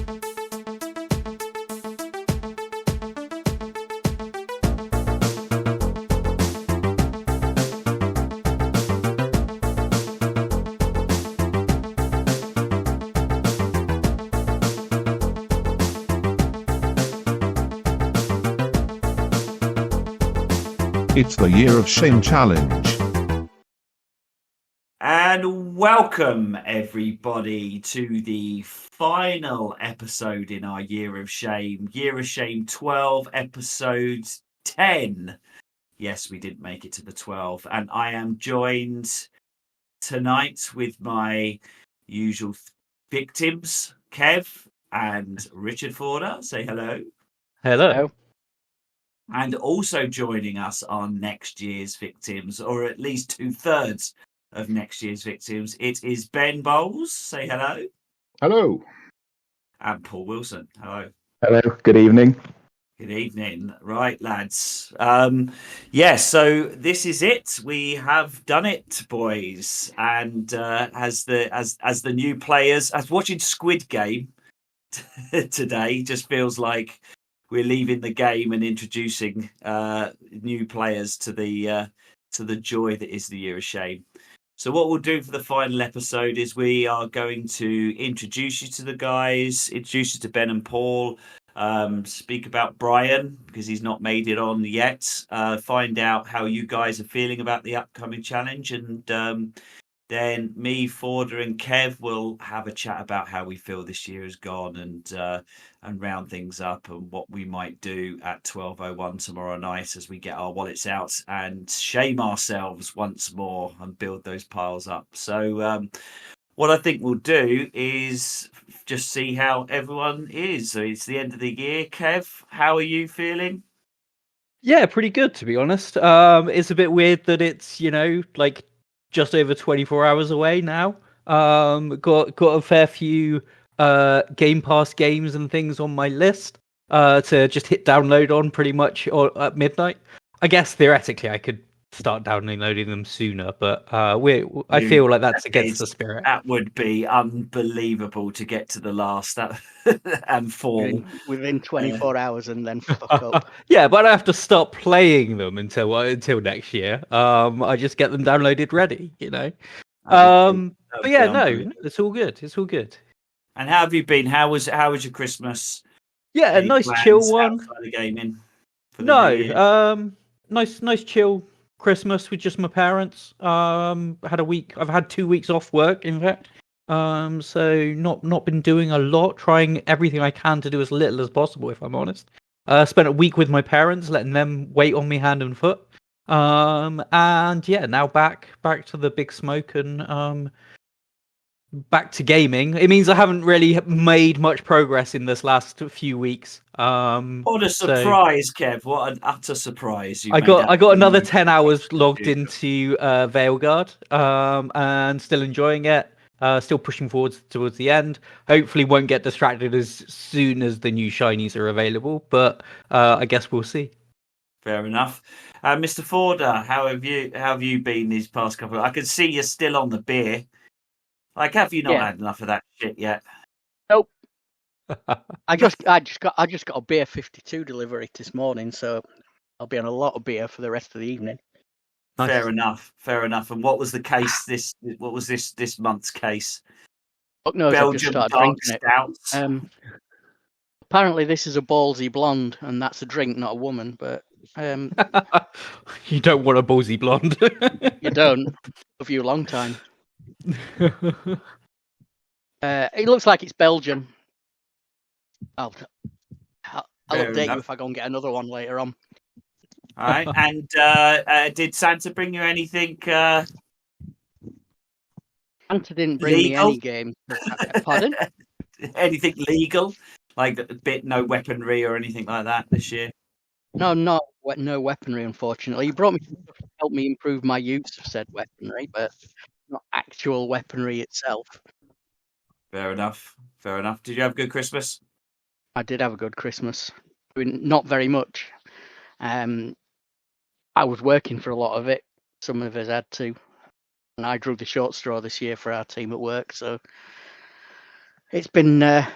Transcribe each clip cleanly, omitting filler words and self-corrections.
It's the Year of Shame Challenge. And welcome everybody to the final episode in our Year of Shame. Year of Shame 12, episode 10. Yes, we didn't make it to the 12. And I am joined tonight with my usual victims, Kev and Richard Forder. Say hello. Hello. And also joining us are next year's victims, or at least 2/3 of next year's victims. It is Ben Bowles. Say hello. Hello. And Paul Wilson. Hello. Hello. Good evening. Good evening. Right, lads. So this is it. We have done it, boys. And as the new players, as watching Squid Game today, just feels like we're leaving the game and introducing new players to the joy that is the Year of Shame. So what we'll do for the final episode is we are going to introduce you to the guys, introduce you to Ben and Paul, speak about Brian because he's not made it on yet, find out how you guys are feeling about the upcoming challenge, and then me, Forder, and Kev will have a chat about how we feel this year has gone and round things up and what we might do at 12:01 tomorrow night as we get our wallets out and shame ourselves once more and build those piles up. So what I think we'll do is just see how everyone is. So it's the end of the year. Kev, how are you feeling? Yeah, pretty good, to be honest. It's a bit weird that it's, like just over 24 hours away now. Got a fair few Game Pass games and things on my list to just hit download on pretty much at midnight. I guess theoretically I could start downloading them sooner, but I feel like that's against the spirit. That would be unbelievable to get to the last and fall within 24 hours and then fuck up. Yeah, but I have to stop playing them until next year. I just get them downloaded ready, But yeah, no, it's all good. It's all good. And how have you been? How was your Christmas? Yeah, a nice chill one. Outside of gaming? Nice chill Christmas with just my parents. Had a week. I've had 2 weeks off work, in fact. So not been doing a lot. Trying everything I can to do as little as possible, if I'm honest. Spent a week with my parents, letting them wait on me hand and foot. And yeah, now back to the big smoke and back to gaming. It means I haven't really made much progress in this last few weeks. What a surprise, Kev! What an utter surprise! I got another 10 hours logged into Veilguard, and still enjoying it. Still pushing forward towards the end. Hopefully, won't get distracted as soon as the new shinies are available. But I guess we'll see. Fair enough. Mr. Forder, how have you been these past couple? I can see you're still on the beer. Like, have you not had enough of that shit yet? Nope. I just got a beer 52 delivery this morning, so I'll be on a lot of beer for the rest of the evening. Nice. Fair enough. And what was the case? What was this month's case? Fuck knows, I've just started drinking it. Apparently, this is a ballsy blonde, and that's a drink, not a woman. But you don't want a ballsy blonde. You don't. Love you a long time. It looks like it's Belgian. I'll update you if I go and get another one later on. All right. And did Santa bring you anything? Santa didn't bring me any game. Pardon? Anything legal? Like no weaponry or anything like that this year? No, no weaponry, unfortunately. He brought me to help me improve my use of said weaponry, but not actual weaponry itself. Fair enough. Did you have a good Christmas? I did have a good Christmas. I mean, not very much. I was working for a lot of it. Some of us had to. And I drew the short straw this year for our team at work. So it's been a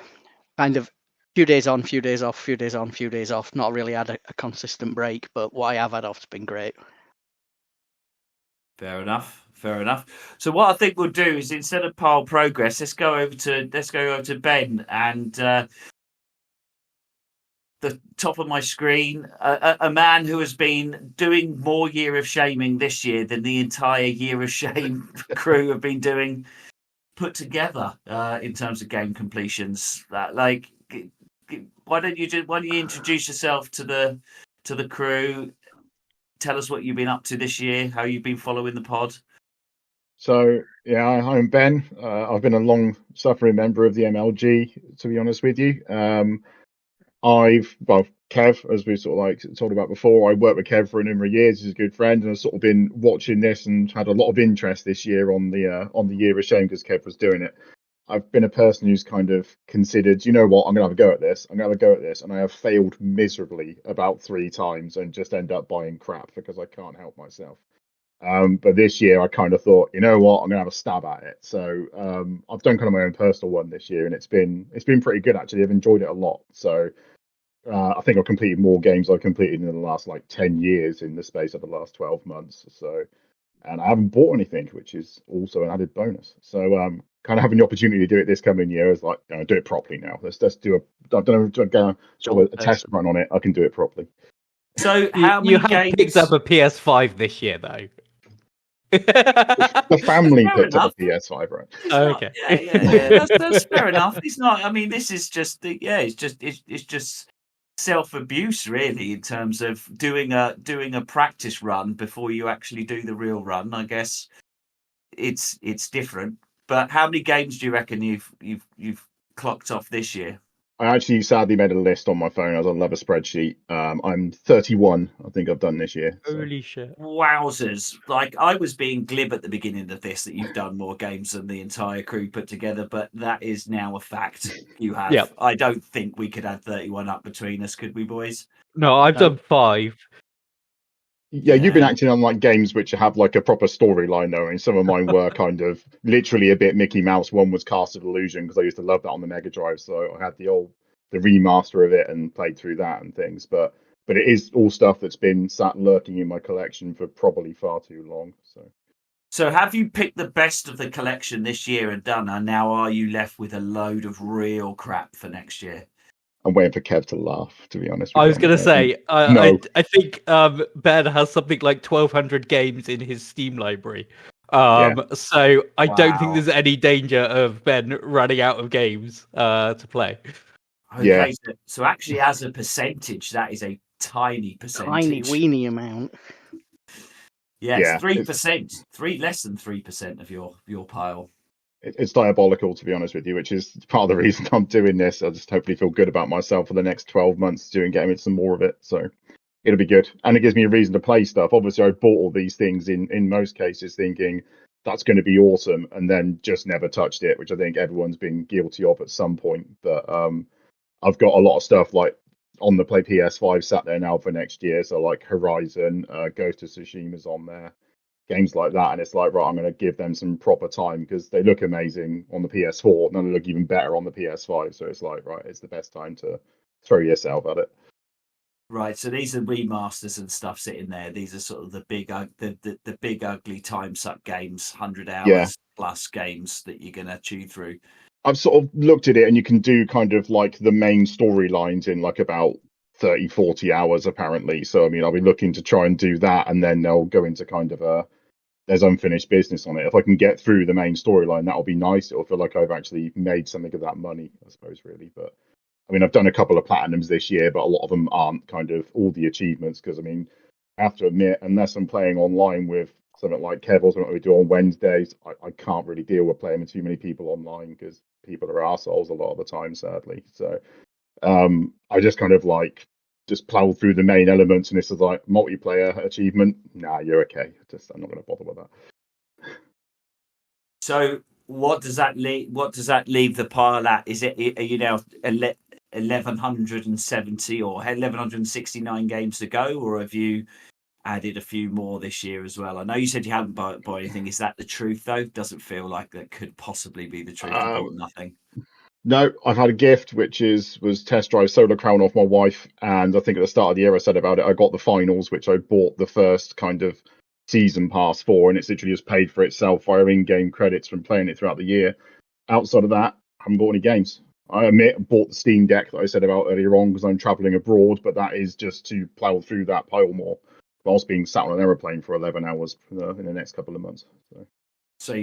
kind of few days on, few days off, few days on, few days off. Not really had a consistent break, but what I have had off's been great. Fair enough. Fair enough. So what I think we'll do is, instead of pile progress, let's go over to Ben, and the top of my screen, a man who has been doing more Year of Shaming this year than the entire Year of Shame crew have been doing put together in terms of game completions. Why don't you introduce yourself to the crew? Tell us what you've been up to this year, how you've been following the pod. So, yeah, I'm Ben. I've been a long-suffering member of the MLG, to be honest with you. Kev, as we sort of like talked about before, I worked with Kev for a number of years. He's a good friend, and I've sort of been watching this and had a lot of interest this year on the Year of Shame because Kev was doing it. I've been a person who's kind of considered, you know what, I'm going to have a go at this. I'm going to have a go at this. And I have failed miserably about 3 times and just end up buying crap because I can't help myself. But this year I kind of thought, you know what, I'm gonna have a stab at it. So I've done kind of my own personal one this year, and it's been pretty good actually. I've enjoyed it a lot. So I think I've completed more games I've completed in the last like 10 years in the space of the last 12 months. So, and I haven't bought anything, which is also an added bonus. So kind of having the opportunity to do it this coming year is like, do it properly now. Let's do I've done a test run on it. I can do it properly. So how many you have games? picked up a PS5 this year, though. The family Fair picked enough. up a PS5, right? Okay. Yeah. That's fair enough. It's not. I mean, this is just. It's just self-abuse, really, in terms of doing a practice run before you actually do the real run. I guess it's different. But how many games do you reckon you've clocked off this year? I actually sadly made a list on my phone. I was on a spreadsheet. I'm 31, I think I've done this year. So. Holy shit. Wowzers. Like, I was being glib at the beginning of this, that you've done more games than the entire crew put together, but that is now a fact. You have. Yep. I don't think we could add 31 up between us, could we, boys? No, I've done 5. Yeah, you've been acting on like games which have like a proper storyline though, and some of mine were kind of literally a bit Mickey Mouse. One was Castle Illusion because I used to love that on the Mega Drive, so I had the remaster of it and played through that and things. But it is all stuff that's been sat lurking in my collection for probably far too long. So have you picked the best of the collection this year and done, and now are you left with a load of real crap for next year? I'm waiting for Kev to laugh, to be honest. I was going to say, no. I think Ben has something like 1,200 games in his Steam library. So I don't think there's any danger of Ben running out of games to play. Okay, yeah. So actually, as a percentage, that is a tiny percentage. Tiny weeny amount. Yes, 3%. Less than 3% of your pile. It's diabolical, to be honest with you, which is part of the reason I'm doing this. I just hopefully feel good about myself for the next 12 months doing getting some more of it. So it'll be good. And it gives me a reason to play stuff. Obviously, I bought all these things in most cases thinking that's going to be awesome and then just never touched it, which I think everyone's been guilty of at some point. But I've got a lot of stuff like on the PS5 sat there now for next year. So like Horizon, Ghost of Tsushima's on there. Games like that, and it's like, right, I'm going to give them some proper time because they look amazing on the PS4 and then they look even better on the PS5. So it's like, right, it's the best time to throw yourself at it. Right, so these are remasters and stuff sitting there. These are sort of the big ugly time suck games, 100 hours plus games that you're going to chew through. I've sort of looked at it, and you can do kind of like the main storylines in like about 30-40 hours apparently. So I mean, I'll be looking to try and do that, and then they'll go into kind of there's unfinished business on it. If I can get through the main storyline, that'll be nice. It'll feel like I've actually made something of that money, I suppose, really. But I mean, I've done a couple of platinums this year, but a lot of them aren't kind of all the achievements because I mean, I have to admit, unless I'm playing online with something like Kev or something we do on Wednesdays, I can't really deal with playing with too many people online because people are assholes a lot of the time, sadly. So I just kind of like just plow through the main elements, and this is like multiplayer achievement. Nah, you're okay. I'm not going to bother with that. So what does that leave? What does that leave the pile at? Is it, are you now 1,170 or 1,169 games to go, or have you added a few more this year as well? I know you said you haven't bought anything. Is that the truth though? Doesn't feel like that could possibly be the truth. Nothing. No, I've had a gift, which was Test Drive Solar Crown off my wife, and I think at the start of the year I said about it, I got the finals, which I bought the first kind of season pass for, and it's literally just paid for itself via in-game credits from playing it throughout the year. Outside of that, I haven't bought any games. I admit, I bought the Steam Deck that I said about earlier on because I'm traveling abroad, but that is just to plow through that pile more, whilst being sat on an aeroplane for 11 hours in the next couple of months. So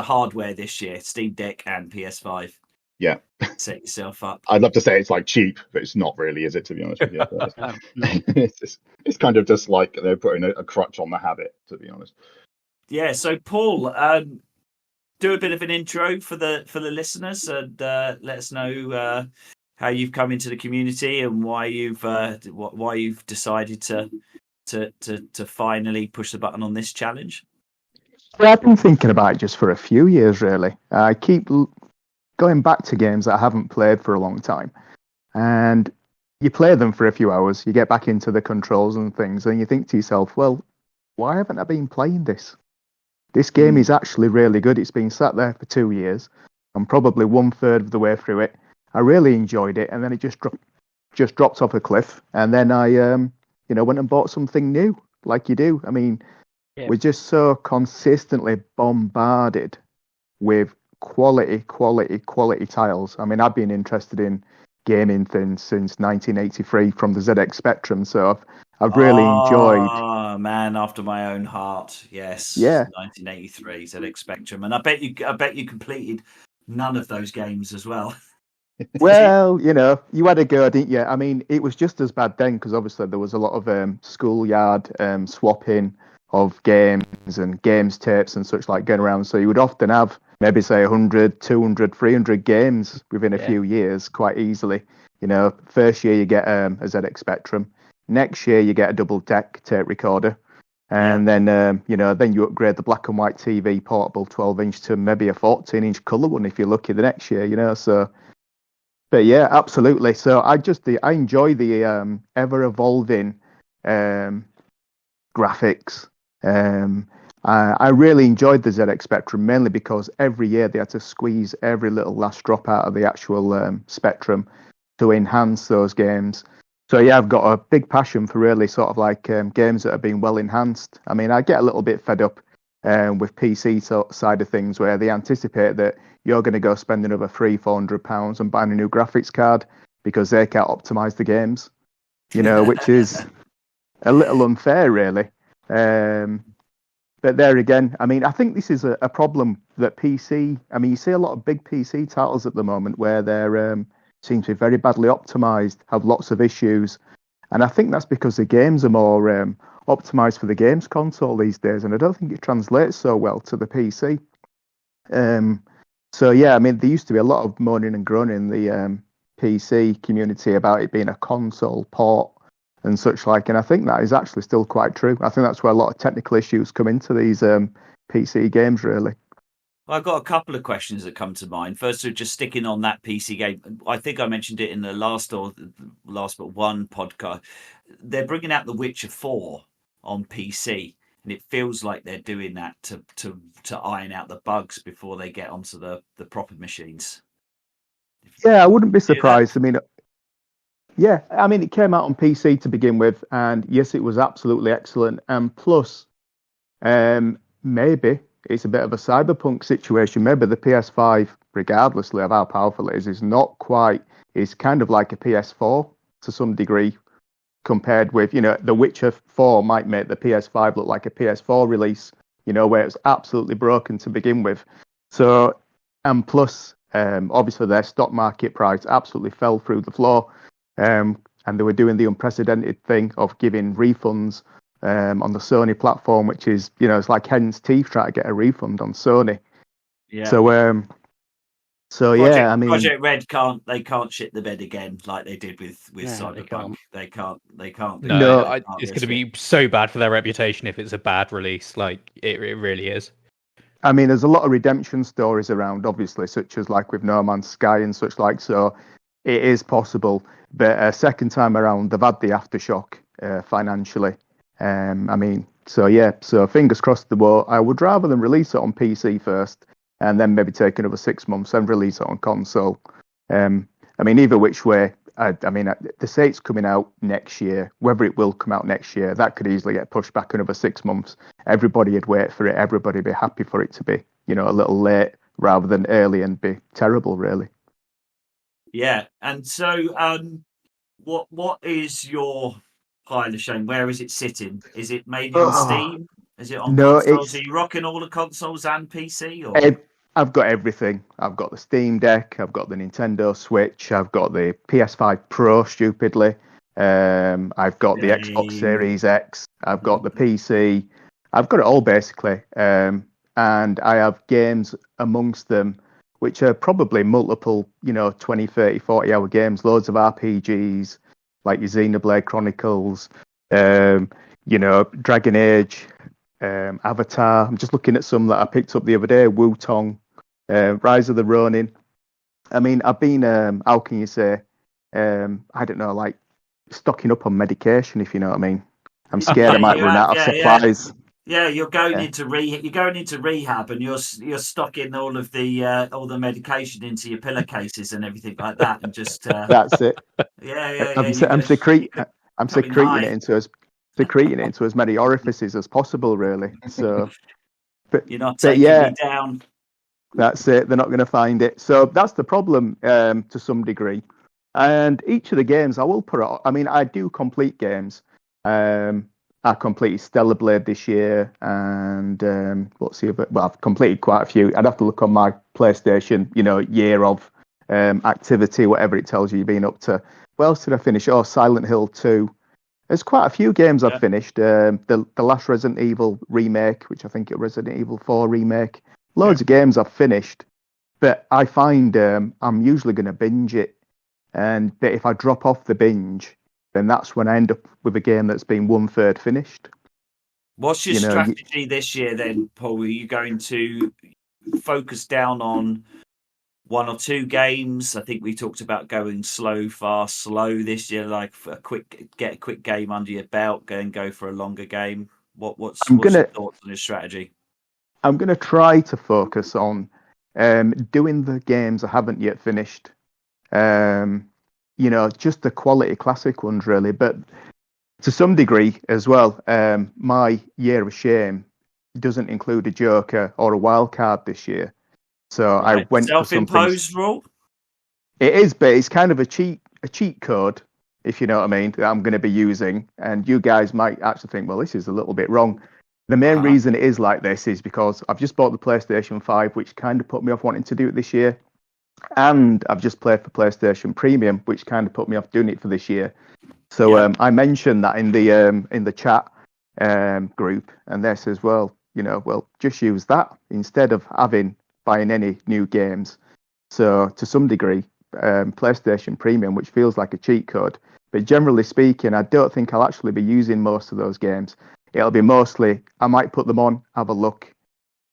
hardware this year, Steam Deck and PS5. Yeah. Set yourself up. I'd love to say it's like cheap, but it's not really, is it, to be honest with you? It's kind of just like they're putting a crutch on the habit, to be honest. Yeah, so Paul, do a bit of an intro for the listeners and let us know how you've come into the community and why you've decided to finally push the button on this challenge. Well, I've been thinking about it just for a few years, really. I keep going back to games that I haven't played for a long time. And you play them for a few hours, you get back into the controls and things, and you think to yourself, well, why haven't I been playing this? This game is actually really good. It's been sat there for 2 years. I'm probably 1/3 of the way through it. I really enjoyed it, and then it just dropped off a cliff. And then I, went and bought something new, like you do. I mean, we're just so consistently bombarded with quality titles. I mean, I've been interested in gaming things since 1983 from the ZX Spectrum, so I've really enjoyed. Oh, man, after my own heart, yes. Yeah. 1983 ZX Spectrum, and I bet you completed none of those games as well. Well, you had a go, didn't you? I mean, it was just as bad then because obviously there was a lot of schoolyard swapping of games and games tapes and such like going around. So you would often have maybe say 100, 200, 300 games within a few years quite easily. First year you get a ZX Spectrum. Next year you get a double deck tape recorder. And then, then you upgrade the black and white TV portable 12-inch to maybe a 14-inch colour one if you're lucky the next year, so. But yeah, absolutely. So I enjoy the ever-evolving graphics. I really enjoyed the ZX Spectrum mainly because every year they had to squeeze every little last drop out of the actual Spectrum to enhance those games. So yeah, I've got a big passion for really sort of like games that have been well enhanced. I mean, I get a little bit fed up with PC side of things where they anticipate that you're going to go spend another £300-400 on buying a new graphics card because they can't optimize the games, which is a little unfair really. But there again, I mean, I think this is a problem that PC. I mean, you see a lot of big PC titles at the moment where they're seem to be very badly optimized, have lots of issues, and I think that's because the games are more optimized for the games console these days, and I don't think it translates so well to the PC. So yeah, I mean, there used to be a lot of moaning and groaning in the PC community about it being a console port and such like, and I think that is actually still quite true. I think that's where a lot of technical issues come into these PC games, really. Well, I've got a couple of questions that come to mind. First, just sticking on that PC game, I think I mentioned it in the last but one podcast. They're bringing out The Witcher 4 on PC, and it feels like they're doing that to iron out the bugs before they get onto the proper machines. Yeah, I wouldn't be surprised. I mean, it came out on PC to begin with, and yes, it was absolutely excellent. And plus, maybe it's a bit of a cyberpunk situation. Maybe the PS5, regardlessly of how powerful it is not quite. It's kind of like a PS4 to some degree, compared with, The Witcher 4 might make the PS5 look like a PS4 release, where it's absolutely broken to begin with. So, and plus, obviously their stock market price absolutely fell through the floor. And they were doing the unprecedented thing of giving refunds on the Sony platform, which is, it's like hen's teeth trying to get a refund on Sony. Yeah. I mean, Project Red can't shit the bed again like they did with Cyberpunk. They can't. No, it's going to be so bad for their reputation if it's a bad release. Like it really is. I mean, there's a lot of redemption stories around, obviously, such as like with No Man's Sky and such like. So it is possible, but second time around, they've had the aftershock financially. So fingers crossed. I would rather them release it on PC first, and then maybe take another 6 months and release it on console. I mean, either which way, I mean, they say it's coming out next year. Whether it will come out next year, that could easily get pushed back another 6 months. Everybody would wait for it. Everybody would be happy for it to be, you know, a little late rather than early and be terrible, really. Yeah. And so, what is your pile of shame? Where is it sitting? Is it mainly on Steam? Is it on consoles? Are you rocking all the consoles and PC? Or I've got everything. I've got the Steam Deck. I've got the Nintendo Switch. I've got the PS5 Pro, stupidly. I've got the Xbox Series X. I've got the PC. I've got it all, basically. And I have games amongst them, which are probably multiple, you know, 20, 30, 40-hour games. Loads of RPGs, like your Xenoblade Chronicles, you know, Dragon Age, Avatar. I'm just looking at some that I picked up the other day. Wutong, Rise of the Ronin. I mean, I've been, how can you say, I don't know, like stocking up on medication, if you know what I mean. I'm scared I might run out of supplies. Yeah, you're going into rehab, and you're stocking all the medication into your pillowcases and everything like that, and just that's it. I'm secreting it into as many orifices as possible, really. So, but you're not taking me down. That's it. They're not going to find it. So that's the problem to some degree. And each of the games I will put out. I mean, I do complete games. I completed Stellar Blade this year, and what's the other? Well, I've completed quite a few. I'd have to look on my PlayStation, you know, year of activity, whatever it tells you you've been up to. What else did I finish? Oh, Silent Hill 2. There's quite a few games I've finished. The last Resident Evil remake, which I think is Resident Evil 4 remake. Loads of games I've finished, but I find I'm usually going to binge it, but if I drop off the binge, then that's when I end up with a game that's been 1/3 finished. What's your strategy this year then, Paul? Are you going to focus down on one or two games? I think we talked about going slow, fast, slow this year, like get a quick game under your belt, go for a longer game. What's your thoughts on your strategy? I'm going to try to focus on doing the games I haven't yet finished. You know, just the quality classic ones, really. But to some degree as well, my year of shame doesn't include a Joker or a wild card this year. So I went for something. Self-imposed rule? It is, but it's kind of a cheat code, if you know what I mean, that I'm going to be using. And you guys might actually think, well, this is a little bit wrong. The main reason it is like this is because I've just bought the PlayStation 5, which kind of put me off wanting to do it this year. And I've just played for PlayStation Premium, which kind of put me off doing it for this year. So I mentioned that in the chat group, and they says, well, you know, just use that instead of buying any new games. So to some degree, PlayStation Premium, which feels like a cheat code, but generally speaking, I don't think I'll actually be using most of those games. It'll be mostly, I might put them on, have a look,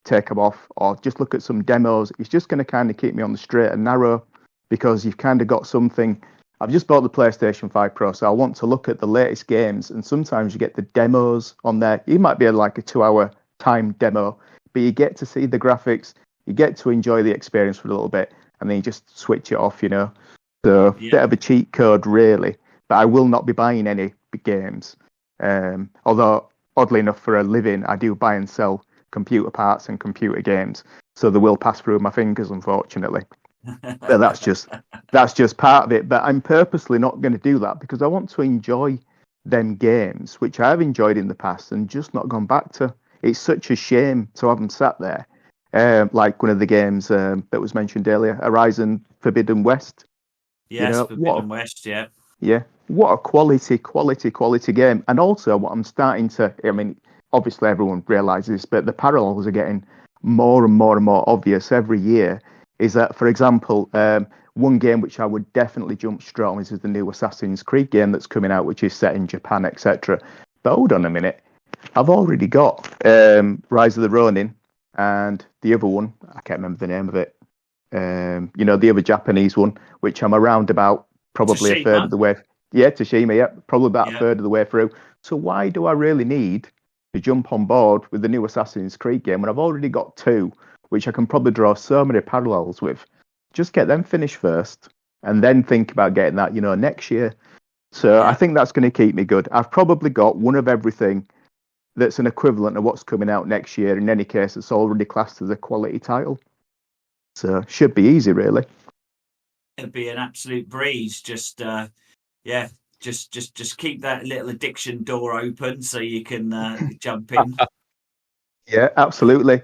take them off, or just look at some demos. It's just going to kind of keep me on the straight and narrow, because you've kind of got something. I've just bought the PlayStation 5 Pro, so I want to look at the latest games, and sometimes you get the demos on there. You might be like a 2-hour time demo, but you get to see the graphics, you get to enjoy the experience for a little bit, and then you just switch it off, you know. So bit of a cheat code, really, but I will not be buying any games. Although, oddly enough, for a living, I do buy and sell computer parts and computer games, so they will pass through my fingers, unfortunately. But that's just part of it. But I'm purposely not going to do that because I want to enjoy them games, which I have enjoyed in the past and just not gone back to. It's such a shame to have them sat there. Like one of the games that was mentioned earlier, Horizon Forbidden West. Yes, Forbidden West, yeah. Yeah, what a quality game. And also what I'm starting to, I mean, obviously everyone realises this, but the parallels are getting more and more and more obvious every year, is that, for example, one game which I would definitely jump straight on is the new Assassin's Creed game that's coming out, which is set in Japan, etc. But hold on a minute. I've already got Rise of the Ronin and the other one, I can't remember the name of it, you know, the other Japanese one, which I'm around about probably a third of the way. Yeah, Tsushima, yeah, probably about a third of the way through. So why do I really need to jump on board with the new Assassin's Creed game when I've already got two? which I can probably draw so many parallels with. Just get them finished first, and then think about getting that, next year. So I think that's going to keep me good. I've probably got one of everything that's an equivalent of what's coming out next year. In any case, it's already classed as a quality title. So should be easy, really. It'd be an absolute breeze. Just keep that little addiction door open so you can jump in. Yeah, absolutely.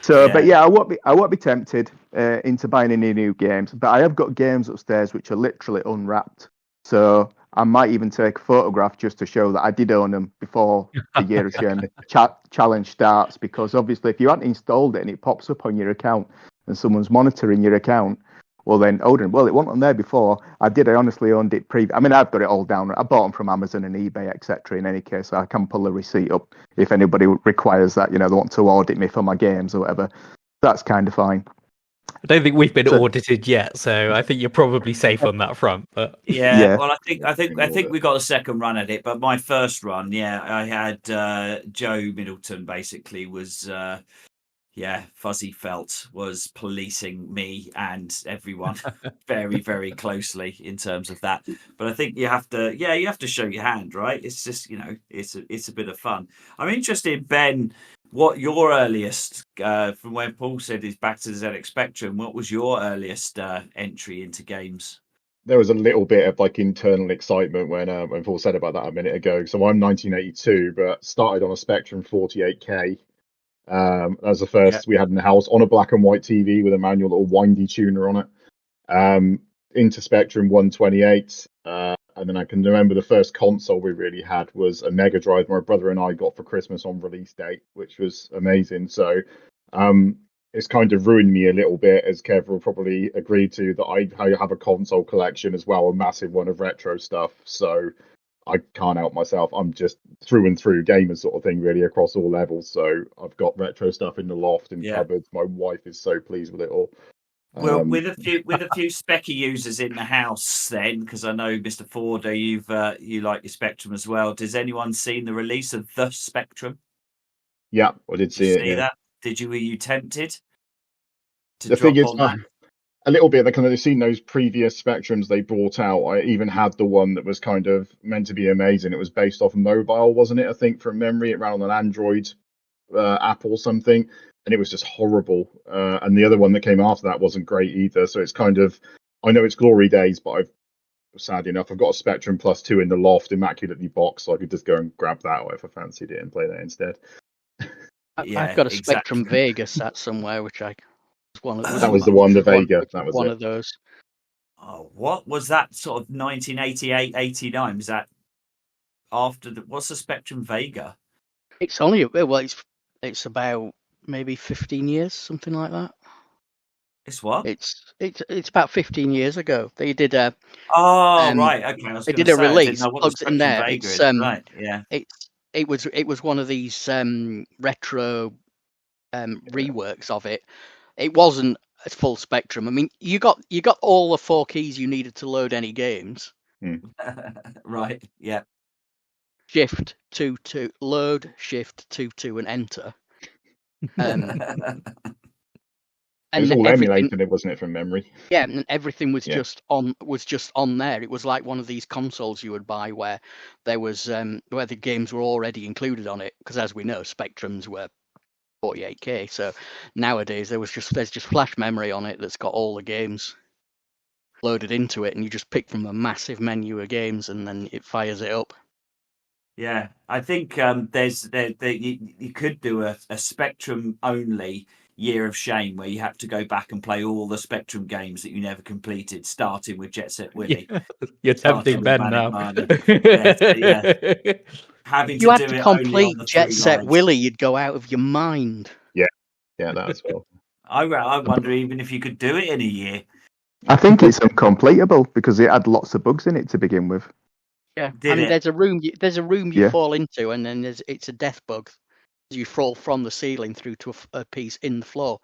So, but yeah, I won't be tempted into buying any new games. But I have got games upstairs which are literally unwrapped. So I might even take a photograph just to show that I did own them before the Year of Shame challenge starts. Because obviously, if you hadn't installed it and it pops up on your account and someone's monitoring your account, well then, Odin, it wasn't on there before. I honestly owned it I mean, I've got it all down. I bought them from Amazon and eBay, etc. In any case, so I can pull a receipt up if anybody requires that. They want to audit me for my games or whatever. That's kind of fine. I don't think we've been audited yet, so I think you're probably safe on that front. But yeah, well, I think we got a second run at it, but my first run, I had Joe Middleton basically was. Fuzzy Felt was policing me and everyone very, very closely in terms of that. But I think you have to show your hand, right? It's just, it's a bit of fun. I'm interested, Ben, what your earliest, from when Paul said he's back to the ZX Spectrum, what was your earliest entry into games? There was a little bit of internal excitement when Paul said about that a minute ago. So I'm 1982, but started on a Spectrum 48K. That was the first we had in the house on a black and white TV with a manual little windy tuner on it. Into Spectrum 128, and then I can remember the first console we really had was a Mega Drive my brother and I got for Christmas on release date, which was amazing. So it's kind of ruined me a little bit, as Kev will probably agree to, that I have a console collection as well, a massive one of retro stuff. So I can't help myself. I'm just through and through gamer sort of thing, really, across all levels. So I've got retro stuff in the loft and cupboards. My wife is so pleased with it all. Well, with a few Specky users in the house, then, because I know Mr. Forder, you like your Spectrum as well. Does anyone seen the release of the Spectrum? Yeah, I did see it. That? Were you tempted to the drop thing is, on that? A little bit. They've seen those previous Spectrums they brought out. I even had the one that was kind of meant to be amazing. It was based off mobile, wasn't it? I think from memory, it ran on an Android app or something, and it was just horrible. And the other one that came after that wasn't great either. So it's kind of, I know it's glory days, but sad enough, I've got a Spectrum Plus 2 in the loft, immaculately boxed, so I could just go and grab that if I fancied it and play that instead. I've got a Spectrum Vega sat somewhere, which I. That was the one, the Vega. That was one of those. Oh, what was that? Sort of 1988, 89? Was that after what's the Spectrum Vega? It's only it's about maybe 15 years, something like that. It's what? It's about 15 years ago. They did a. Right. Okay. They did a release. Plugs in there. Right. Yeah. It was one of these retro reworks of it. It wasn't a full Spectrum. I mean, you got all the 4 keys you needed to load any games. Right. Yeah. Shift 2 load, Shift 2 and enter. It was all emulated, wasn't it, from memory? Yeah, and everything was just on there. It was like one of these consoles you would buy where there was where the games were already included on it. Because as we know, Spectrums were 48K. So nowadays there's just flash memory on it that's got all the games loaded into it, and you just pick from a massive menu of games, and then it fires it up. Yeah, I think you could do a Spectrum only Year of Shame where you have to go back and play all the Spectrum games that you never completed, starting with Jet Set Willy. Yeah. You're tempting Ben now. Having you to had do to it complete only Jet Set Willy, you'd go out of your mind. Yeah, that as well. I wonder even if you could do it in a year. I think it's uncompletable because it had lots of bugs in it to begin with. Yeah, there's a room you fall into, and then it's a death bug. You fall from the ceiling through to a piece in the floor,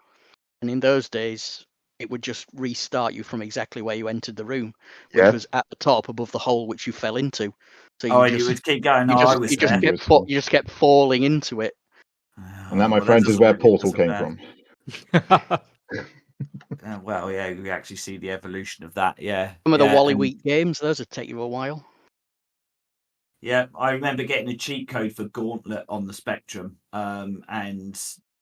and in those days it would just restart you from exactly where you entered the room, which was at the top above the hole which you fell into. So you would keep going. You just kept falling into it. And that, my friends, is where Portal came from. Well, yeah, we actually see the evolution of that. Yeah, Some of the yeah, Wally and- Week games, those would take you a while. Yeah, I remember getting a cheat code for Gauntlet on the Spectrum, and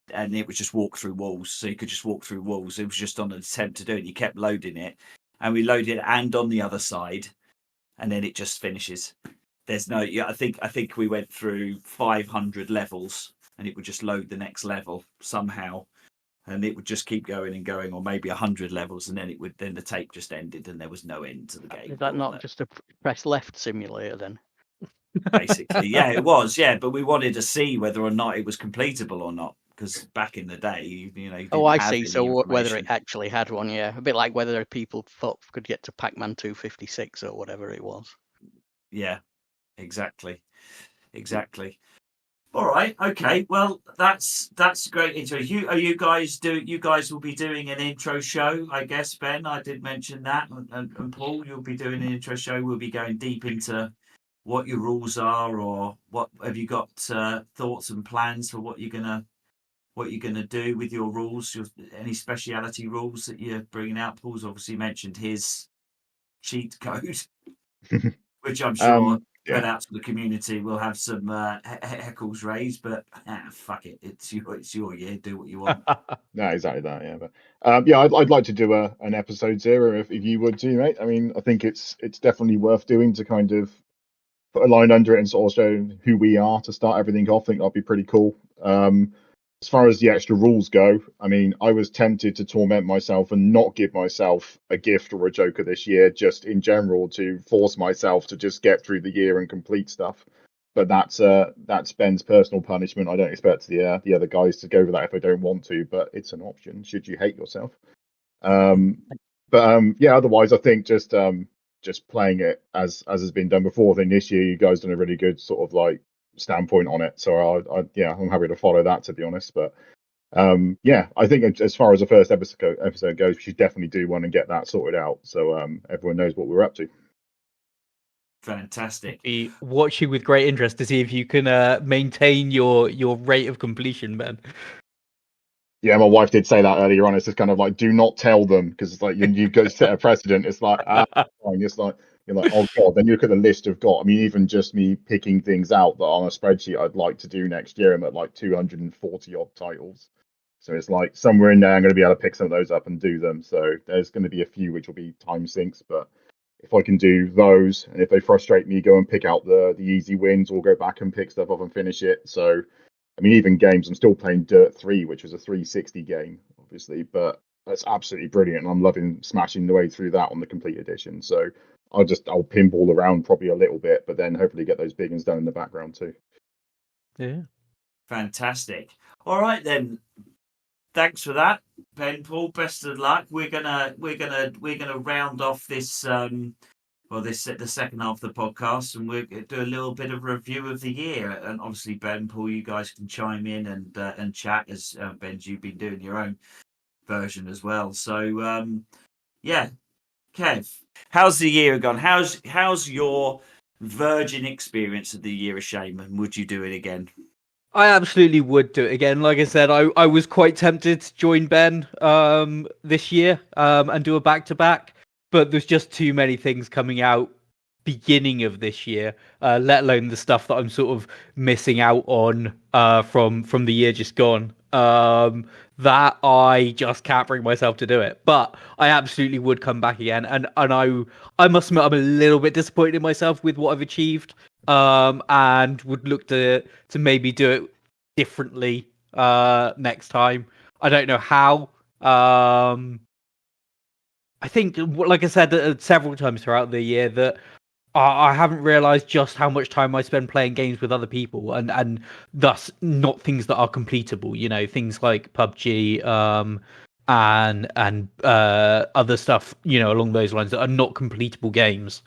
it would just walk through walls. So you could just walk through walls. It was just on an attempt to do it. You kept loading it, and we loaded it and on the other side, and then it just finishes. There's no. Yeah, I think we went through 500 levels, and it would just load the next level somehow, and it would just keep going and going, or maybe 100 levels, and then the tape just ended, and there was no end to the game. Is that not just a press left simulator then? Basically, yeah, it was, yeah, but we wanted to see whether or not it was completable or not, because back in the day, you know. Oh, I see. So whether it actually had one, yeah, a bit like whether people thought could get to Pac-Man 256 or whatever it was. Yeah, exactly. All right, okay. Well, that's a great intro. You guys will be doing an intro show, I guess, Ben. I did mention that, and Paul, you'll be doing an intro show. We'll be going deep into what your rules are, or what have you got thoughts and plans for what you're gonna do with your rules, any speciality rules that you're bringing out. Paul's obviously mentioned his cheat code, which I'm sure put out to the community will have some heckles raised, but fuck it, it's your year, do what you want. No, exactly that. Yeah, but yeah, I'd like to do an episode 0 if you would do, mate. I mean, I think it's definitely worth doing to kind of put a line under it and sort of show who we are to start everything off. I think that'd be pretty cool. As far as the extra rules go, I mean, I was tempted to torment myself and not give myself a gift or a joker this year, just in general, to force myself to just get through the year and complete stuff. But that's Ben's personal punishment. I don't expect the other guys to go over that if they don't want to, but it's an option should you hate yourself. Yeah, otherwise I think just playing it as has been done before. I think this year you guys done a really good sort of like standpoint on it, so I'm happy to follow that, to be honest. But yeah, I think as far as the first episode goes, we should definitely do one and get that sorted out, so everyone knows what we're up to. Fantastic. Be watching with great interest to see if you can maintain your rate of completion, Ben. Yeah, my wife did say that earlier on. It's just kind of like, do not tell them, because it's like you go set a precedent. It's like, it's like you're like, oh god. Then you look at the list of I mean, even just me picking things out that on a spreadsheet I'd like to do next year, I'm at like 240 odd titles. So it's like somewhere in there I'm going to be able to pick some of those up and do them. So there's going to be a few which will be time sinks, but if I can do those, and if they frustrate me, go and pick out the easy wins, or go back and pick stuff up and finish it. So I mean, even games, I'm still playing Dirt 3, which was a 360 game, obviously, but that's absolutely brilliant. And I'm loving smashing the way through that on the complete edition. So I'll pinball around probably a little bit, but then hopefully get those big ones done in the background too. Yeah. Fantastic. All right then. Thanks for that, Ben, Paul. Best of luck. We're gonna round off this the second half of the podcast, and we'll do a little bit of review of the year. And obviously, Ben, Paul, you guys can chime in and chat, as Ben's, you've been doing your own version as well. So yeah, Kev, how's the year gone? How's your virgin experience of the year of shame, and would you do it again? I absolutely would do it again. Like I said, I was quite tempted to join Ben this year and do a back-to-back, but there's just too many things coming out beginning of this year, let alone the stuff that I'm sort of missing out on from the year just gone, that I just can't bring myself to do it. But I absolutely would come back again, and I must admit I'm a little bit disappointed in myself with what I've achieved, and would look to maybe do it differently next time. I don't know how. I think, like I said several times throughout the year, that I haven't realised just how much time I spend playing games with other people, and thus not things that are completable. You know, things like PUBG and other stuff. You know, along those lines that are not completable games.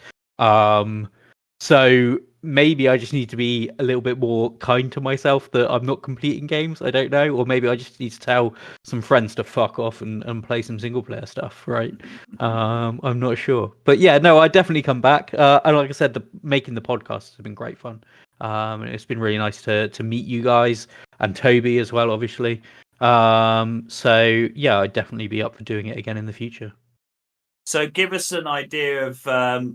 So maybe I just need to be a little bit more kind to myself that I'm not completing games. I don't know. Or maybe I just need to tell some friends to fuck off and play some single player stuff, right? I'm not sure. But yeah, no, I definitely come back. And like I said, making the podcast has been great fun. And it's been really nice to meet you guys and Toby as well, obviously. So yeah, I'd definitely be up for doing it again in the future. So give us an idea of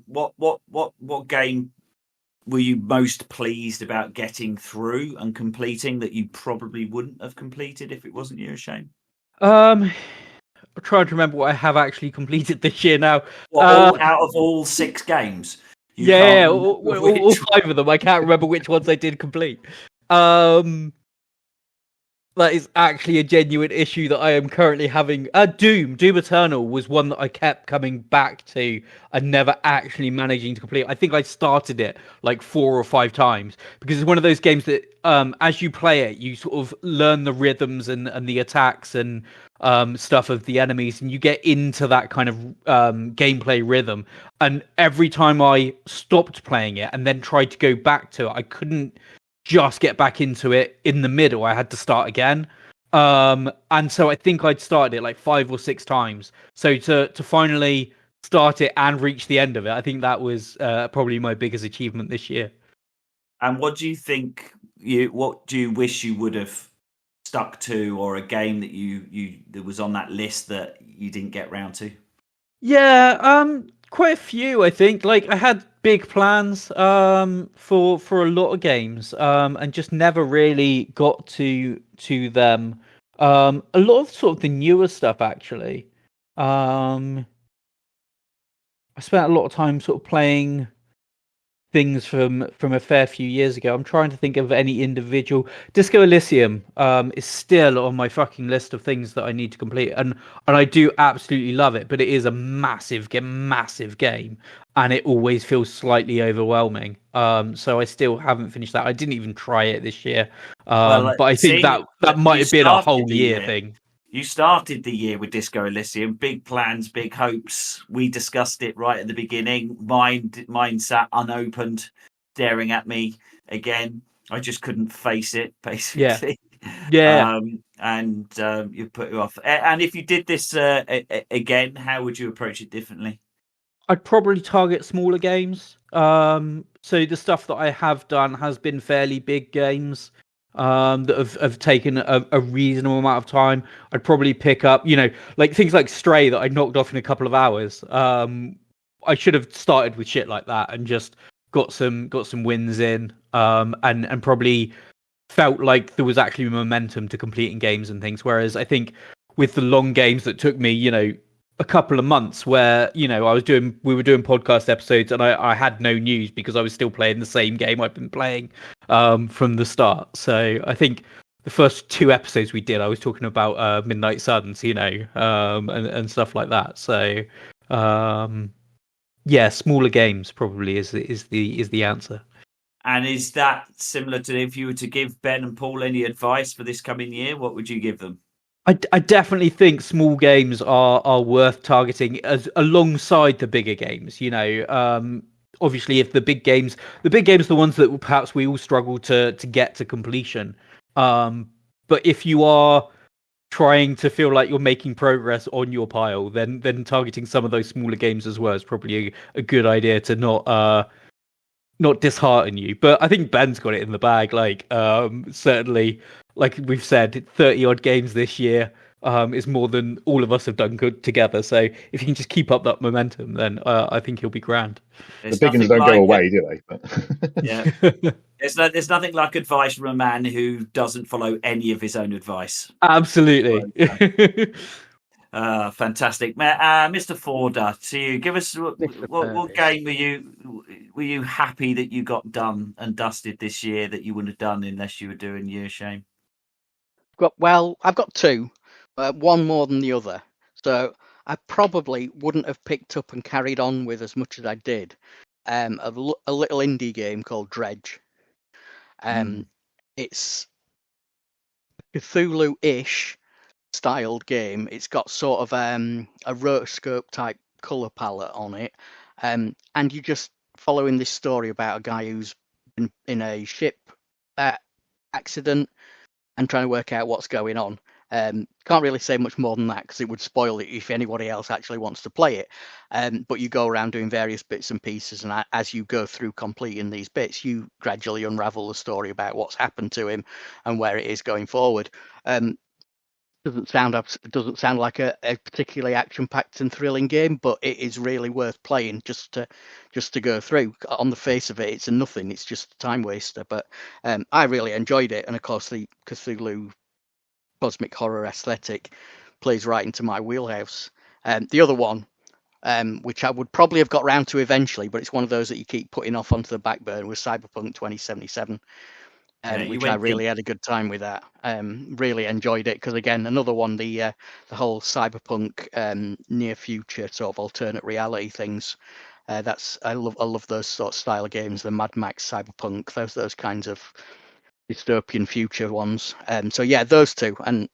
what game were you most pleased about getting through and completing that you probably wouldn't have completed if it wasn't Year of Shame? I'm trying to remember what I have actually completed this year now. Out of all 6 games? Yeah, Can't remember all which 5 of them. I can't remember which ones I did complete. That is actually a genuine issue that I am currently having. Doom Eternal was one that I kept coming back to and never actually managing to complete. I think I started it like 4 or 5 times because it's one of those games that, as you play it, you sort of learn the rhythms and the attacks and stuff of the enemies, and you get into that kind of gameplay rhythm. And every time I stopped playing it and then tried to go back to it, I couldn't just get back into it in the middle. I had to start again. And so I think I'd started it like 5 or 6 times. So to finally start it and reach the end of it, I think that was probably my biggest achievement this year. And what do you think what do you wish you would have stuck to, or a game that you that was on that list that you didn't get round to? Yeah, quite a few, I think. Like I had big plans for a lot of games and just never really got to them. A lot of sort of the newer stuff actually. I spent a lot of time sort of playing things from a fair few years ago. I'm trying to think of any individual. Disco Elysium is still on my fucking list of things that I need to complete, and I do absolutely love it, but it is a massive game, and it always feels slightly overwhelming. So I still haven't finished that. I didn't even try it this year. But I think that might have been a whole year thing. You started the year with Disco Elysium, big plans, big hopes. We discussed it right at the beginning. Mine sat unopened, staring at me again. I just couldn't face it, basically. Yeah. And you put it off. And if you did this again, how would you approach it differently? I'd probably target smaller games. So the stuff that I have done has been fairly big games. That have taken a reasonable amount of time. I'd probably pick up, like things like Stray that I knocked off in a couple of hours. I should have started with shit like that and just got some wins in, and probably felt like there was actually momentum to completing games and things. Whereas I think with the long games that took me, a couple of months where we were doing podcast episodes and I had no news because I was still playing the same game I've been playing from the start. So I think the first 2 episodes we did, I was talking about Midnight Suns, and stuff like that. So yeah, smaller games probably is the answer. And is that similar to if you were to give Ben and Paul any advice for this coming year? What would you give them? I definitely think small games are worth targeting as alongside the bigger games. Obviously, if the big games are the ones that perhaps we all struggle to get to completion. But if you are trying to feel like you're making progress on your pile, then targeting some of those smaller games as well is probably a good idea to not dishearten you. But I think Ben's got it in the bag. Like certainly, like we've said, 30 odd games this year is more than all of us have done good together. So if he can just keep up that momentum, then I think he'll be grand. The big ones don't go away, do they? But... Yeah. There's nothing like advice from a man who doesn't follow any of his own advice. Absolutely. Fantastic, Mr. Forder. To you, give us what game were you happy that you got done and dusted this year that you wouldn't have done unless you were doing Year of Shame? I've got 2, one more than the other. So I probably wouldn't have picked up and carried on with as much as I did. A little indie game called Dredge. It's Cthulhu-ish styled game. It's got sort of a rotoscope type color palette on it, and you're just following this story about a guy who's been in a ship accident and trying to work out what's going on. Can't really say much more than that because it would spoil it if anybody else actually wants to play it. But you go around doing various bits and pieces, and as you go through completing these bits, you gradually unravel the story about what's happened to him and where it is going forward. doesn't sound like a particularly action-packed and thrilling game, but it is really worth playing just to go through. On the face of it, it's a nothing. It's just a time waster. But I really enjoyed it, and of course the Cthulhu cosmic horror aesthetic plays right into my wheelhouse. The other one, which I would probably have got round to eventually, but it's one of those that you keep putting off onto the back burner, was Cyberpunk 2077. Which I really had a good time with that. Really enjoyed it because, again, another one, the whole cyberpunk near future sort of alternate reality things. I love those sort of style of games, the Mad Max, Cyberpunk, those kinds of dystopian future ones. So yeah, those two. And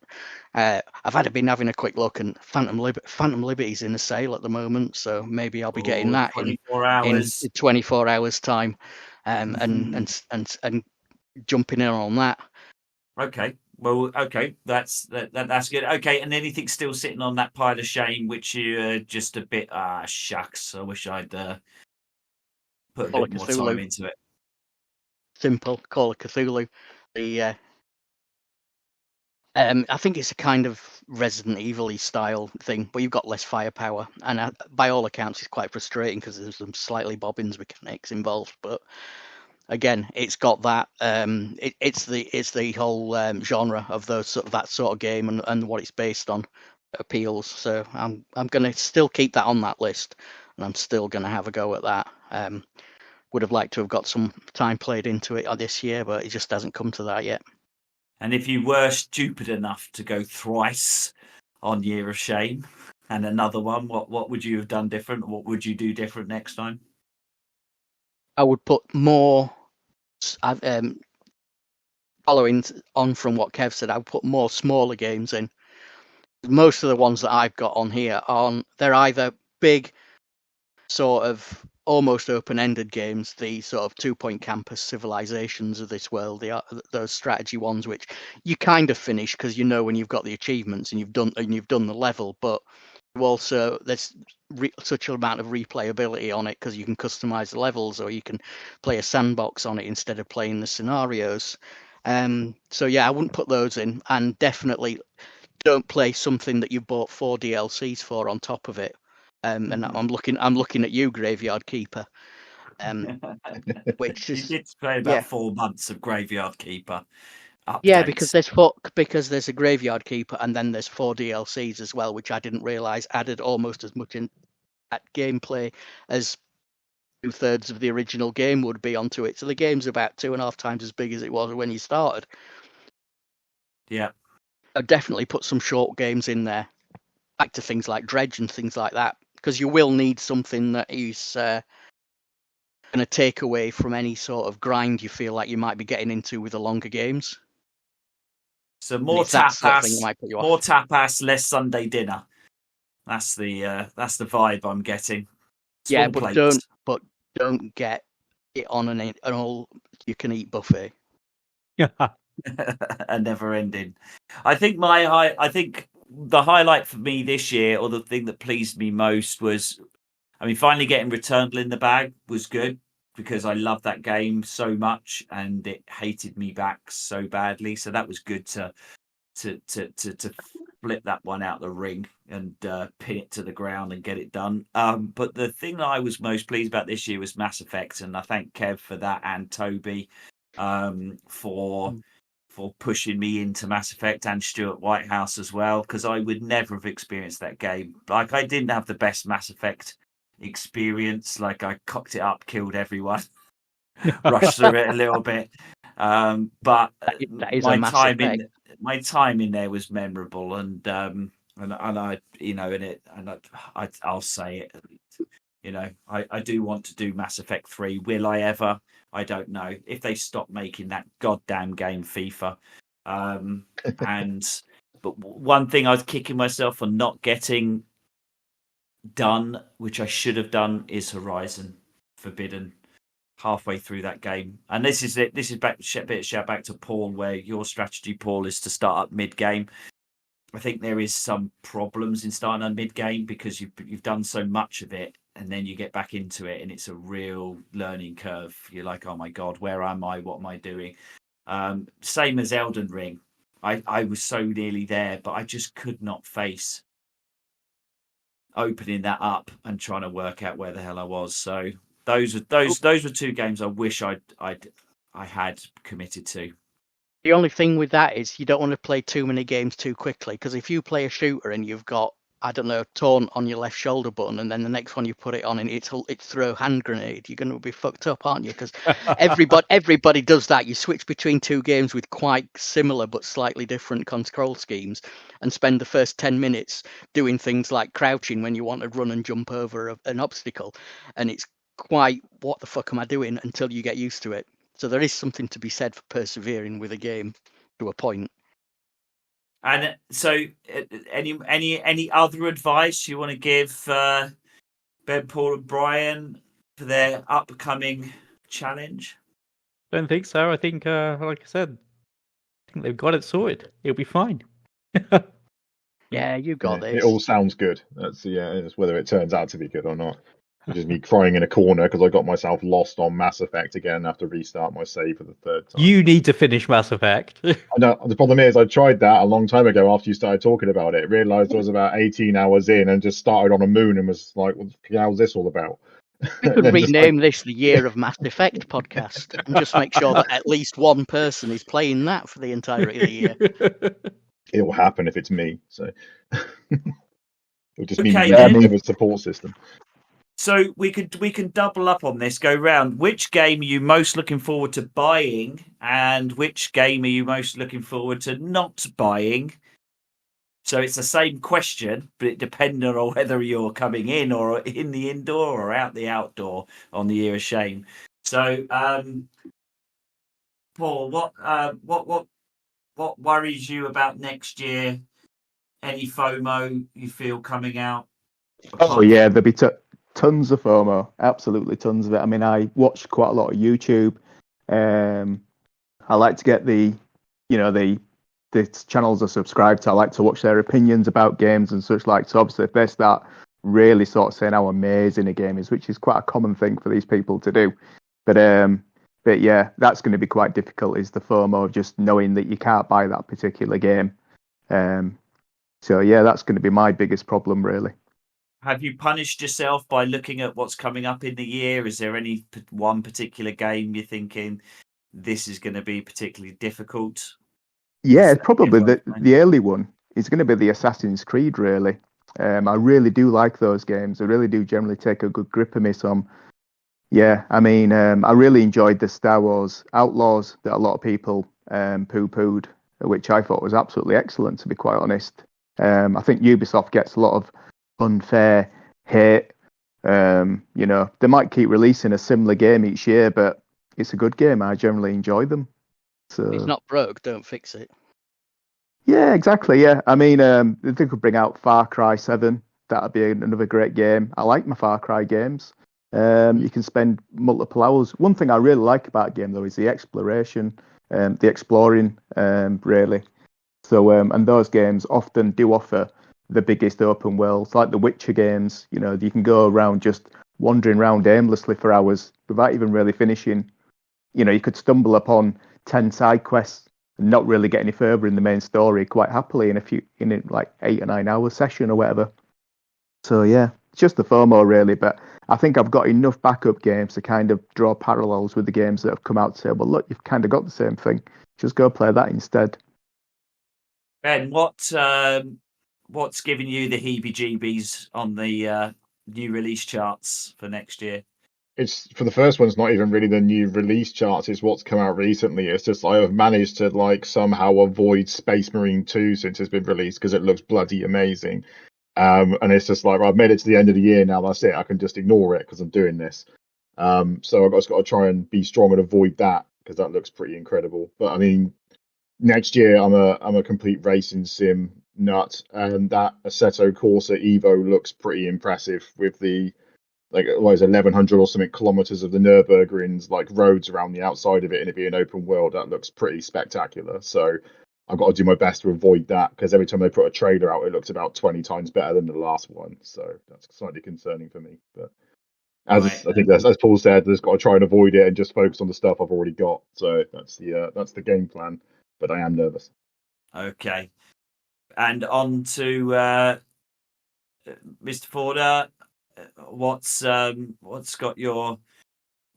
I've been having a quick look, and Phantom Liberty's in a sale at the moment, so maybe I'll be getting that 24 hours. in 24 hours time, and jumping in on that. Okay. Well, okay, that's good. Okay, and anything still sitting on that pile of shame, which you just a bit shucks. I wish I'd put a Call bit of more Cthulhu. time into it. Simple Call of Cthulhu. I think it's a kind of Resident Evil-y style thing, but you've got less firepower, and by all accounts, it's quite frustrating because there's some slightly bobbins mechanics involved. But again, it's got that. It's the whole genre of that sort of game and what it's based on appeals. So I'm gonna still keep that on that list, and I'm still gonna have a go at that. Would have liked to have got some time played into it this year, but it just hasn't come to that yet. And if you were stupid enough to go thrice on Year of Shame and another one, what would you have done different? What would you do different next time? I would put more. Following on from what Kev said, I would put more smaller games in. Most of the ones that I've got on here they're either big, sort of almost open-ended games, the sort of 2-point campus civilizations of this world, those strategy ones which you kind of finish because you know when you've got the achievements and you've done the level, but also there's such an amount of replayability on it because you can customize the levels or you can play a sandbox on it instead of playing the scenarios. So yeah, I wouldn't put those in, and definitely don't play something that you bought 4 DLCs for on top of it. And I'm looking at you, Graveyard Keeper. Which is you did play about 4 months of Graveyard Keeper. Updates. Yeah, because there's a Graveyard Keeper and then there's 4 DLCs as well, which I didn't realize added almost as much in at gameplay as 2/3 of the original game would be onto it. So the game's about 2.5 times as big as it was when you started. Yeah, I'd definitely put some short games in there, back to things like Dredge and things like that, because you will need something that is going to take away from any sort of grind you feel like you might be getting into with the longer games. So more tapas, more tapas, less Sunday dinner. That's the vibe I'm getting. Yeah, but don't get it on an all you can eat buffet. Yeah. A never ending. I think the highlight for me this year, or the thing that pleased me most, was, finally getting Returnal in the bag was good, because I love that game so much and it hated me back so badly. So that was good to flip that one out the ring and pin it to the ground and get it done. But the thing that I was most pleased about this year was Mass Effect, and I thank Kev for that, and Toby for pushing me into Mass Effect, and Stuart Whitehouse as well, because I would never have experienced that game. Like, I didn't have the best Mass Effect experience. Like, I cocked it up, killed everyone, rushed through it a little bit. But that is my time in there was memorable, and I, I'll say it. I do want to do Mass Effect 3. Will I ever? I don't know. If they stop making that goddamn game FIFA. But one thing I was kicking myself for not getting done, which I should have done, is Horizon Forbidden. Halfway through that game, and this is it. This is a bit shout back to Paul, where your strategy, Paul, is to start up mid game. I think there is some problems in starting on mid game because you've done so much of it, and then you get back into it, and it's a real learning curve. You're like, oh my god, where am I? What am I doing? Same as Elden Ring. I was so nearly there, but I just could not face opening that up and trying to work out where the hell I was. So those were two games I wish I had committed to. The only thing with that is you don't want to play too many games too quickly, because if you play a shooter and you've got, I don't know, torn on your left shoulder button, and then the next one you put it on and it's throw hand grenade, you're going to be fucked up, aren't you? Because everybody does that. You switch between two games with quite similar but slightly different control schemes, and spend the first 10 minutes doing things like crouching when you want to run and jump over an obstacle, and it's quite, what the fuck am I doing, until you get used to it. So there is something to be said for persevering with a game to a point. And so, any other advice you want to give Ben, Paul, and Brian for their upcoming challenge? Don't think so. I think, like I said, I think they've got it sorted. It'll be fine. Yeah, you got this. It all sounds good. It's whether it turns out to be good or not. It's just me crying in a corner because I got myself lost on Mass Effect again and have to restart my save for the third time. You need to finish Mass Effect. I know. The problem is I tried that a long time ago after you started talking about it. Realised I was about 18 hours in and just started on a moon and was like, what the hell is this all about? We could rename this the Year of Mass Effect podcast and just make sure that at least one person is playing that for the entirety of the year. It will happen if it's me. So it'll just mean Okay, we then. have a support system. So we can double up on this, go round. Which game are you most looking forward to buying, and which game are you most looking forward to not buying? So it's the same question, but it depends on whether you're coming in or in the indoor or out the outdoor on the Year of Shame. So, Paul, what worries you about next year? Any FOMO you feel coming out? Oh yeah, there'll be tons of FOMO, absolutely tons of it. I mean, I watch quite a lot of YouTube. I like to get the channels I subscribe to. I like to watch their opinions about games and such like. So obviously, if they start really sort of saying how amazing a game is, which is quite a common thing for these people to do, but yeah, that's going to be quite difficult. Is the FOMO of just knowing that you can't buy that particular game. So yeah, that's going to be my biggest problem, really. Have you punished yourself by looking at what's coming up in the year? Is there any one particular game you're thinking this is going to be particularly difficult? Yeah, probably the early one is going to be the Assassin's Creed, really. I really do like those games. I really do generally take a good grip of me. Yeah, I mean, I really enjoyed the Star Wars Outlaws that a lot of people poo-pooed, which I thought was absolutely excellent, to be quite honest. I think Ubisoft gets a lot of unfair hate. They might keep releasing a similar game each year, but it's a good game. I generally enjoy them. So it's not broke, don't fix it. Yeah, exactly. Yeah, I mean, if they could bring out Far Cry 7, that'd be another great game. I like my Far Cry games. You can spend multiple hours. One thing I really like about a game though is the exploration, the exploring, really. So, and those games often do offer the biggest open worlds, like the Witcher games. You can go around just wandering around aimlessly for hours without even really finishing. You could stumble upon 10 side quests and not really get any further in the main story quite happily in like 8 or 9 hour session or whatever. So yeah, it's just the FOMO really, but I think I've got enough backup games to kind of draw parallels with the games that have come out to say, well, look, you've kind of got the same thing. Just go play that instead. Ben, what's giving you the heebie-jeebies on the new release charts for next year? It's for the first one. It's not even really the new release charts. It's what's come out recently. It's just I have managed to somehow avoid Space Marine 2 since it's been released because it looks bloody amazing. And it's just I've made it to the end of the year now. That's it. I can just ignore it because I'm doing this. So I've just got to try and be strong and avoid that because that looks pretty incredible. But I mean, next year I'm a complete racing sim nut, and that Assetto Corsa Evo looks pretty impressive with the 1,100 or something kilometers of the Nürburgring's roads around the outside of it, and it being an open world. That looks pretty spectacular. So I've got to do my best to avoid that because every time they put a trailer out, it looks about 20 times better than the last one. So that's slightly concerning for me. But I think as Paul said, I've got to try and avoid it and just focus on the stuff I've already got. So that's the game plan. But I am nervous. Okay. And on to Mr. Forder. What's got your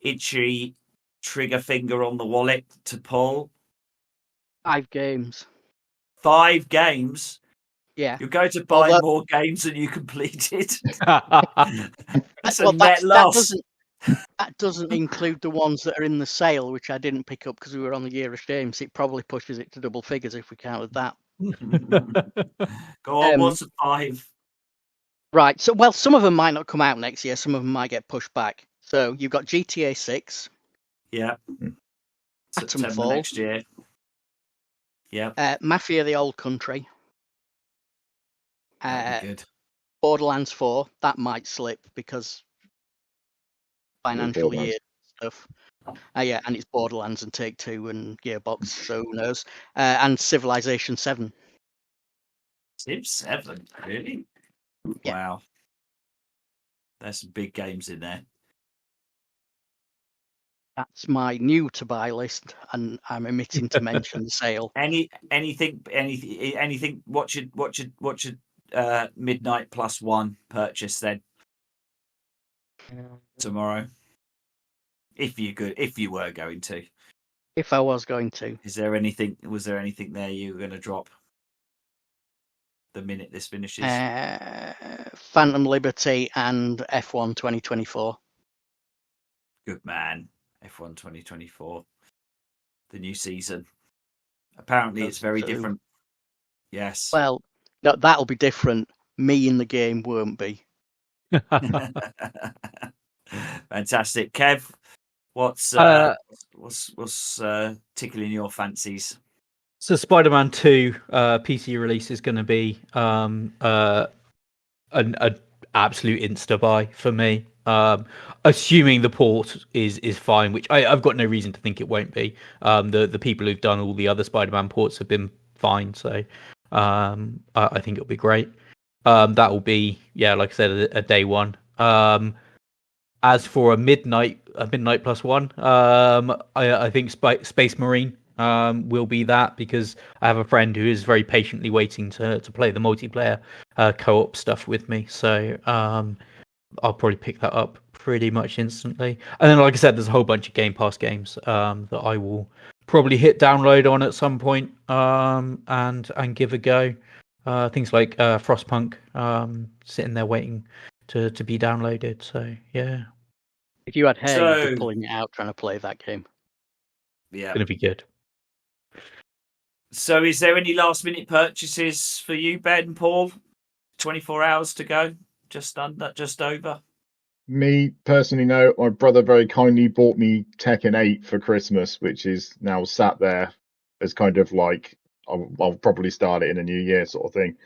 itchy trigger finger on the wallet to pull? 5 games. 5 games? Yeah. You're going to buy more games than you completed. That's a net loss. That doesn't include the ones that are in the sale, which I didn't pick up because we were on the Year of Shame. So it probably pushes it to double figures if we counted that. Go on, what's the 5? Right. So, well, some of them might not come out next year. Some of them might get pushed back. So you've got GTA 6. Yeah. September next year. Yeah. Mafia: The Old Country. That'd be good. Borderlands 4. That might slip because financial year stuff. Yeah, and it's Borderlands and Take-Two and Gearbox, so who knows? And Civilization 7. Civ 7, really? Yeah. Wow. There's some big games in there. That's my new to buy list, and I'm omitting to mention the sale. Anything? What should Midnight Plus One purchase then tomorrow? If you were going to. If I was going to. Was there anything there you were going to drop the minute this finishes? Phantom Liberty and F1 2024. Good man. F1 2024. The new season. Apparently it's very different. Yes. Well, no, that'll be different. Me in the game won't be. Fantastic. Kev, what's tickling your fancies? So Spider-Man 2 PC release is going to be an absolute insta buy for me. Assuming the port is fine, which I've got no reason to think it won't be. The people who've done all the other Spider-Man ports have been fine, so I think it'll be great. That will be, like I said, a day one. As for a Midnight Plus One, I think Space Marine will be that, because I have a friend who is very patiently waiting to play the multiplayer co-op stuff with me. So I'll probably pick that up pretty much instantly. And then, like I said, there's a whole bunch of Game Pass games that I will probably hit download on at some point and give a go. Things like Frostpunk sitting there waiting to be downloaded. So yeah, if you had hair, you'd be pulling it out trying to play that game. Yeah, it's gonna be good. So is there any last minute purchases for you, Ben, Paul? 24 hours to go, just over. Me personally, no. My brother very kindly bought me Tekken 8 for Christmas, which is now sat there as kind of like I'll probably start it in a new year sort of thing.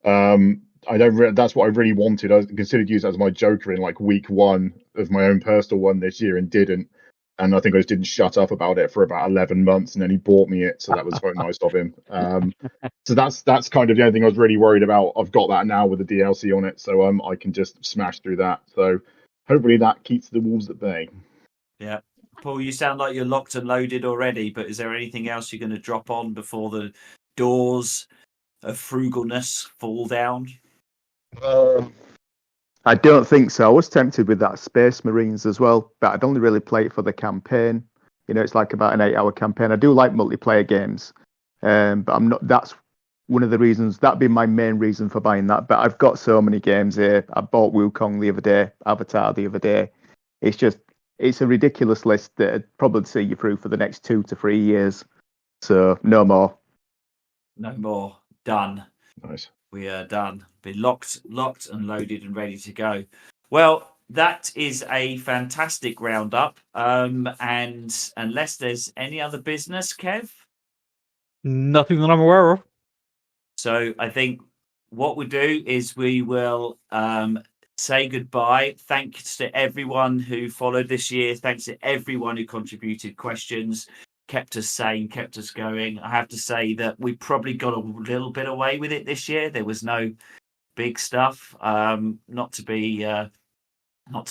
That's what I really wanted. I considered using it as my Joker in like week 1 of my own personal one this year and didn't. And I think I just didn't shut up about it for about 11 months, and then he bought me it, so that was very nice of him. So that's kind of the only thing I was really worried about. I've got that now with the DLC on it, so I can just smash through that. So hopefully that keeps the wolves at bay. Yeah. Paul, you sound like you're locked and loaded already, but is there anything else you're going to drop on before the doors of frugalness fall down? I don't think so. I was tempted with that Space Marines as well, but I'd only really play it for the campaign. You know, it's like about an 8-hour campaign. I do like multiplayer games, but I'm not. That's one of the reasons. That'd be my main reason for buying that. But I've got so many games here. I bought Wukong the other day, Avatar the other day. It's a ridiculous list that'd probably see you through for the next 2 to 3 years. So no more. No more. Done. Nice. We are done. Been locked and loaded and ready to go. Well, that is a fantastic roundup. And unless there's any other business, Kev? Nothing that I'm aware of. So I think what we'll do is we will say goodbye. Thanks to everyone who followed this year. Thanks to everyone who contributed questions, kept us sane, kept us going. I have to say that we probably got a little bit away with it this year. There was no big stuff. Not to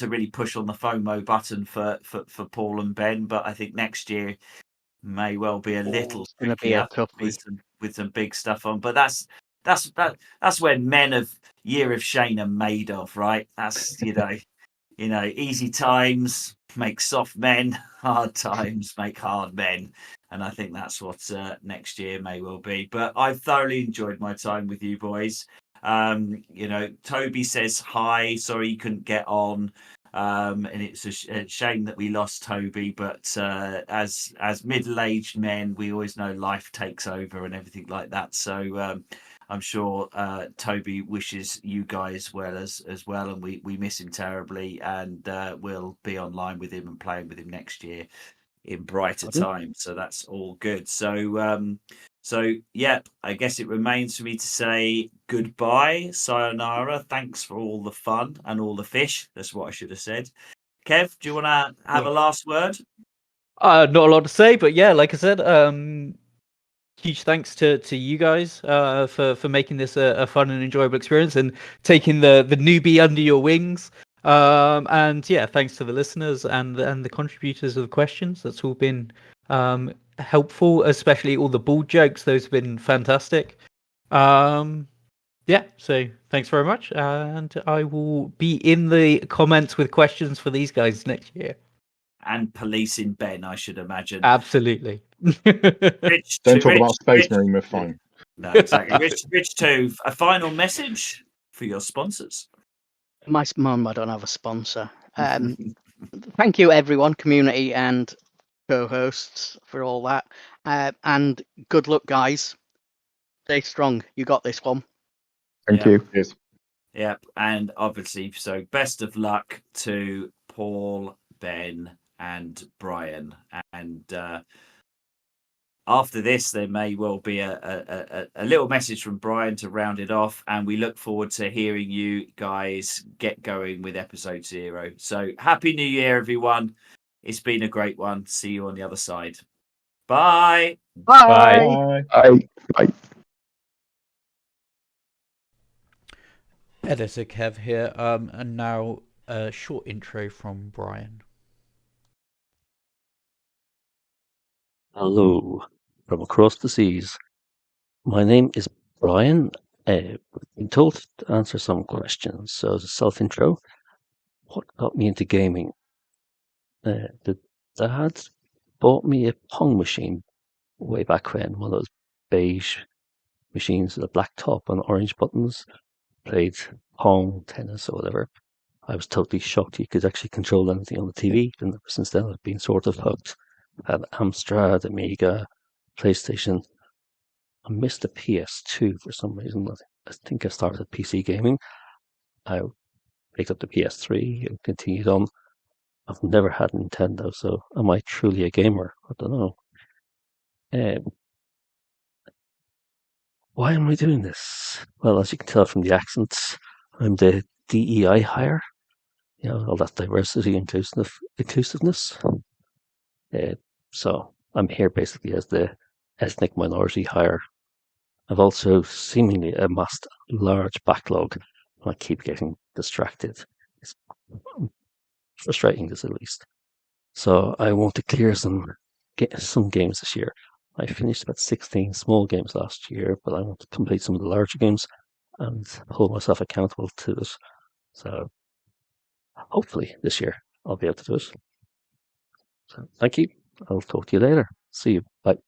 really push on the FOMO button for Paul and Ben, but I think next year may well be a little going to be a toughie. with some big stuff on. But that's when men of Year of Shane are made of, right? That's easy times make soft men, hard times make hard men. And I think that's what next year may well be. But I've thoroughly enjoyed my time with you boys. Toby says hi. Sorry you couldn't get on. And it's a shame that we lost Toby. But as middle-aged men, we always know life takes over and everything like that. So I'm sure Toby wishes you guys well as well, and we miss him terribly, and we'll be online with him and playing with him next year in brighter times. So that's all good. So I guess it remains for me to say goodbye, sayonara. Thanks for all the fun and all the fish. That's what I should have said. Kev, do you want to have a last word? Not a lot to say, but yeah, like I said, huge thanks to you guys for making this a fun and enjoyable experience and taking the newbie under your wings. And yeah, thanks to the listeners and the contributors of the questions. That's all been helpful, especially all the ball jokes. Those have been fantastic. Yeah, so thanks very much. And I will be in the comments with questions for these guys next year. And policing Ben, I should imagine. Absolutely. Don't talk about Space Marine with fun. No, exactly. Rich too. A final message for your sponsors. My mum, I don't have a sponsor. Thank you, everyone, community and co-hosts, for all that. And good luck, guys. Stay strong. You got this one. Thank you. Yes. Yep, and obviously, so best of luck to Paul, Ben, and Brian. And after this, there may well be a little message from Brian to round it off, and we look forward to hearing you guys get going with episode 0. So happy New Year, everyone. It's been a great one. See you on the other side. Bye. Bye. Bye. Bye. Editor Kev here, and now a short intro from Brian. Hello, from across the seas. My name is Brian. I've been told to answer some questions. So as a self-intro, what got me into gaming? The dad bought me a Pong machine way back when, one of those beige machines with a black top and orange buttons. Played Pong, tennis, or whatever. I was totally shocked you could actually control anything on the TV, and ever since then I've been sort of hooked. I had Amstrad, Amiga, PlayStation. I missed the PS2 for some reason. I think I started PC gaming. I picked up the PS3 and continued on. I've never had Nintendo, so am I truly a gamer? I don't know. Why am I doing this? Well, as you can tell from the accents, I'm the DEI hire. All that diversity, inclusiveness. So I'm here basically as the ethnic minority hire. I've also seemingly amassed a large backlog, and I keep getting distracted. It's frustrating, to say the least. So I want to clear some games this year. I finished about 16 small games last year, but I want to complete some of the larger games and hold myself accountable to it. So hopefully this year I'll be able to do it. So thank you. I'll talk to you later. See you. Bye.